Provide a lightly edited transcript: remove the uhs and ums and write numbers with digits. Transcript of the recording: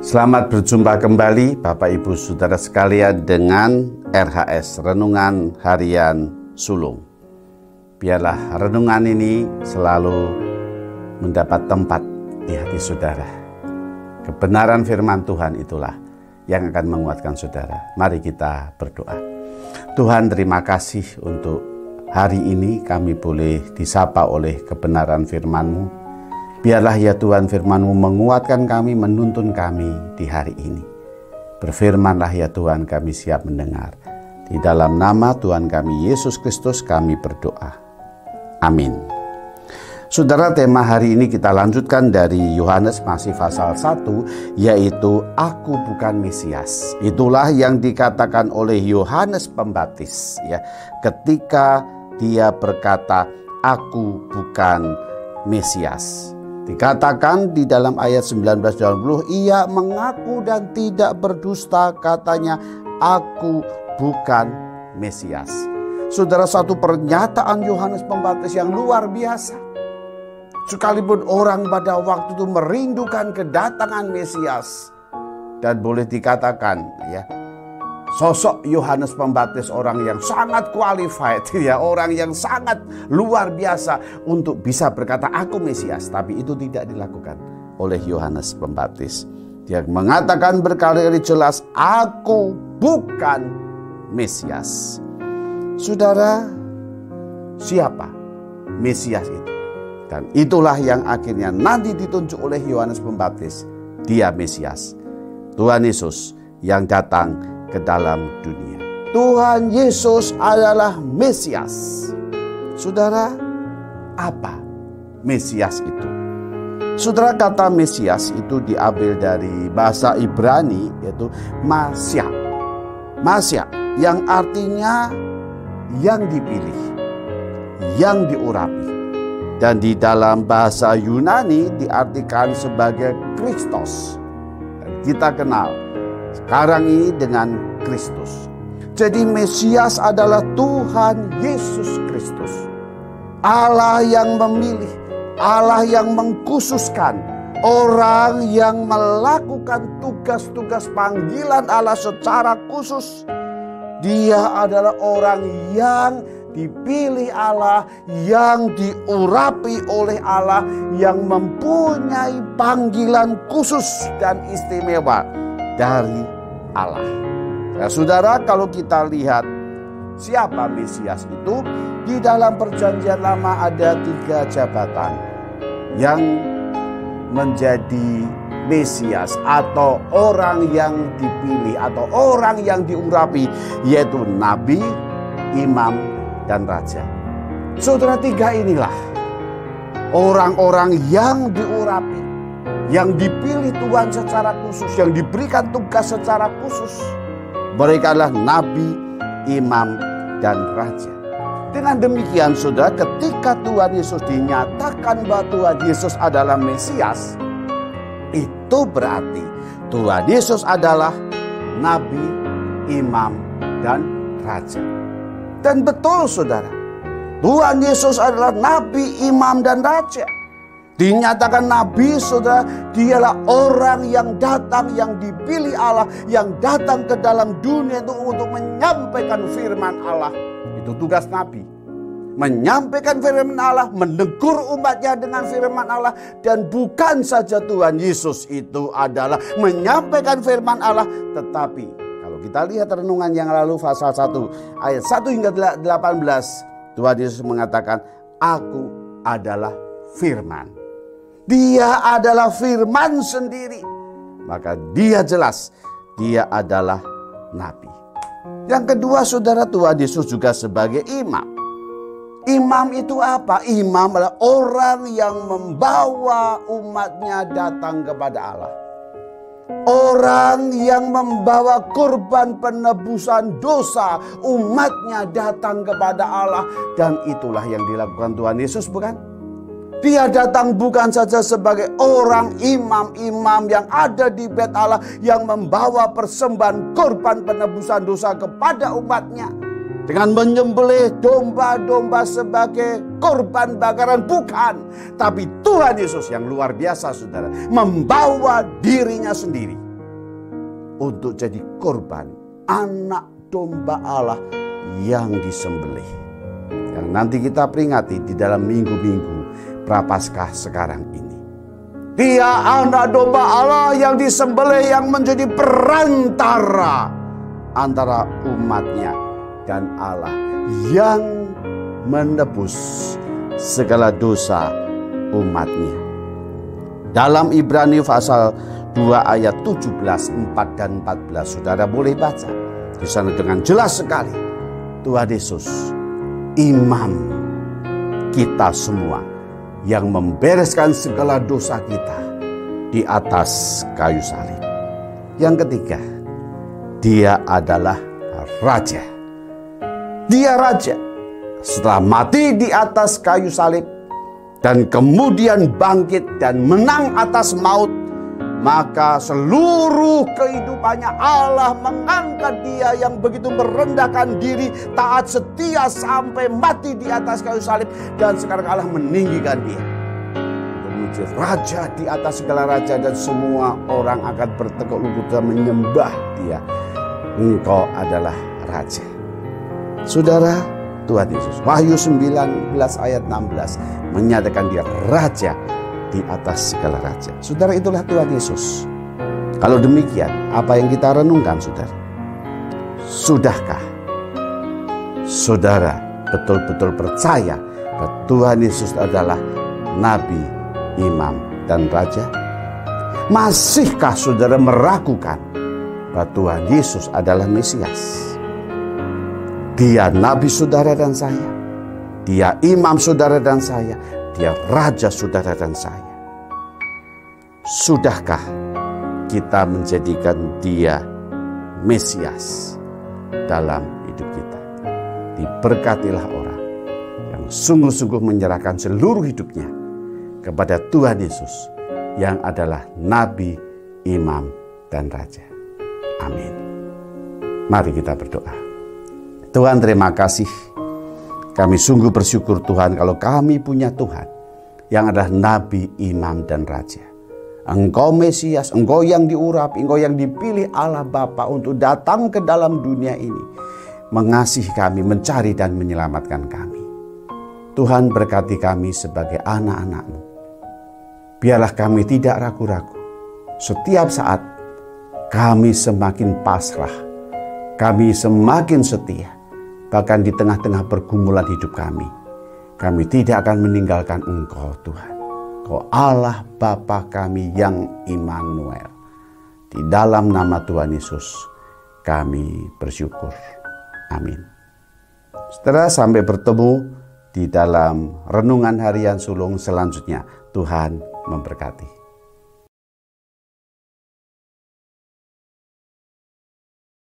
Selamat berjumpa kembali Bapak Ibu Saudara sekalian dengan RHS Renungan Harian Sulung. Biarlah renungan ini selalu mendapat tempat di hati saudara. Kebenaran firman Tuhan itulah yang akan menguatkan saudara. Mari kita berdoa. Tuhan, terima kasih untuk hari ini kami boleh disapa oleh kebenaran firman-Mu. Biarlah ya Tuhan firman-Mu menguatkan kami, menuntun kami di hari ini. Berfirmanlah ya Tuhan, kami siap mendengar. Di dalam nama Tuhan kami Yesus Kristus kami berdoa. Amin. Saudara, tema hari ini kita lanjutkan dari Yohanes masih pasal 1, yaitu Aku Bukan Mesias. Itulah yang dikatakan oleh Yohanes Pembaptis ya, ketika dia berkata, Aku bukan Mesias. Dikatakan di dalam ayat 19-20, ia mengaku dan tidak berdusta, katanya, Aku bukan Mesias. Saudara, satu pernyataan Yohanes Pembaptis yang luar biasa. Sekalipun orang pada waktu itu merindukan kedatangan Mesias, dan boleh dikatakan ya, sosok Yohanes Pembaptis orang yang sangat qualified ya, orang yang sangat luar biasa untuk bisa berkata aku Mesias, tapi itu tidak dilakukan oleh Yohanes Pembaptis. Dia mengatakan berkali-kali jelas, aku bukan Mesias. Saudara, siapa Mesias itu? Dan itulah yang akhirnya nanti ditunjuk oleh Yohanes Pembaptis. Dia Mesias, Tuhan Yesus yang datang ke dalam dunia. Tuhan Yesus adalah Mesias. Saudara, apa Mesias itu? Saudara, kata Mesias itu diambil dari bahasa Ibrani, yaitu Masya. Masya yang artinya yang dipilih, yang diurapi. Dan di dalam bahasa Yunani diartikan sebagai Kristos. Kita kenal sekarang ini dengan Kristus. Jadi Mesias adalah Tuhan Yesus Kristus. Allah yang memilih, Allah yang mengkhususkan, orang yang melakukan tugas-tugas panggilan Allah secara khusus. Dia adalah orang yang dipilih Allah, yang diurapi oleh Allah, yang mempunyai panggilan khusus dan istimewa dari Allah. Ya, saudara, kalau kita lihat siapa Mesias itu, di dalam perjanjian lama ada 3 jabatan yang menjadi Mesias atau orang yang dipilih atau orang yang diurapi, yaitu nabi, imam, dan raja. Saudara, 3 inilah orang-orang yang diurapi, yang dipilih Tuhan secara khusus, yang diberikan tugas secara khusus. Mereka adalah nabi, imam, dan raja. Dengan demikian saudara, ketika Tuhan Yesus dinyatakan bahwa Tuhan Yesus adalah Mesias, itu berarti Tuhan Yesus adalah nabi, imam, dan raja. Dan betul saudara, Tuhan Yesus adalah nabi, imam, dan raja. Dinyatakan nabi, saudara, dialah orang yang datang, yang dipilih Allah, yang datang ke dalam dunia itu untuk menyampaikan firman Allah. Itu tugas nabi. Menyampaikan firman Allah, menegur umatnya dengan firman Allah. Dan bukan saja Tuhan Yesus itu adalah menyampaikan firman Allah, tetapi kalau kita lihat renungan yang lalu pasal 1 ayat 1 hingga 18, Tuhan Yesus mengatakan, aku adalah firman. Dia adalah firman sendiri. Maka dia jelas, dia adalah nabi. Yang kedua saudara, Tuhan Yesus juga sebagai imam. Imam itu apa? Imam adalah orang yang membawa umatnya datang kepada Allah. Orang yang membawa korban penebusan dosa umatnya datang kepada Allah. Dan itulah yang dilakukan Tuhan Yesus, bukan? Dia datang bukan saja sebagai orang imam-imam yang ada di bait Allah, yang membawa persembahan korban penebusan dosa kepada umatnya dengan menyembelih domba-domba sebagai korban bakaran, bukan. Tapi Tuhan Yesus yang luar biasa saudara, membawa dirinya sendiri. untuk jadi korban anak domba Allah yang disembelih. Yang nanti kita peringati di dalam minggu-minggu Prapaskah sekarang ini. Dia anak domba Allah yang disembelih, yang menjadi perantara antara umatnya dan Allah, yang menebus segala dosa umatnya. Dalam Ibrani pasal 2 ayat 17, 4 dan 14, saudara boleh baca. Di sana dengan jelas sekali Tuhan Yesus, imam kita semua, yang membereskan segala dosa kita di atas kayu salib. Yang ketiga, dia adalah raja. Dia raja. Setelah mati di atas kayu salib dan kemudian bangkit dan menang atas maut, maka seluruh kehidupannya Allah mengangkat dia yang begitu merendahkan diri, taat setia sampai mati di atas kayu salib. Dan sekarang Allah meninggikan dia untuk menjadi raja di atas segala raja, dan semua orang akan bertekuk lutut dan menyembah dia. Engkau adalah raja. Saudara, Tuhan Yesus, Wahyu 19 ayat 16 menyatakan dia raja di atas segala raja. Saudara, itulah Tuhan Yesus. Kalau demikian, apa yang kita renungkan, saudara? Sudahkah saudara betul-betul percaya bahwa Tuhan Yesus adalah Nabi, Imam, dan Raja? Masihkah saudara meragukan bahwa Tuhan Yesus adalah Mesias? Dia Nabi saudara dan saya, dia Imam saudara dan saya, dia Raja saudara dan saya. Sudahkah kita menjadikan dia Mesias dalam hidup kita? Diberkatilah orang yang sungguh-sungguh menyerahkan seluruh hidupnya kepada Tuhan Yesus yang adalah Nabi, Imam, dan Raja. Amin. Mari kita berdoa. Tuhan, terima kasih. Kami sungguh bersyukur Tuhan kalau kami punya Tuhan yang adalah Nabi, Imam, dan Raja. Engkau Mesias, Engkau yang diurapi, Engkau yang dipilih Allah Bapa untuk datang ke dalam dunia ini, mengasihi kami, mencari dan menyelamatkan kami. Tuhan, berkati kami sebagai anak-anak-Mu. Biarlah kami tidak ragu-ragu. Setiap saat kami semakin pasrah, kami semakin setia. Bahkan di tengah-tengah pergumulan hidup kami tidak akan meninggalkan Engkau Tuhan. Engkau Allah Bapa kami yang Immanuel. Di dalam nama Tuhan Yesus kami bersyukur. Amin. Setelah sampai bertemu di dalam renungan harian sulung selanjutnya. Tuhan memberkati.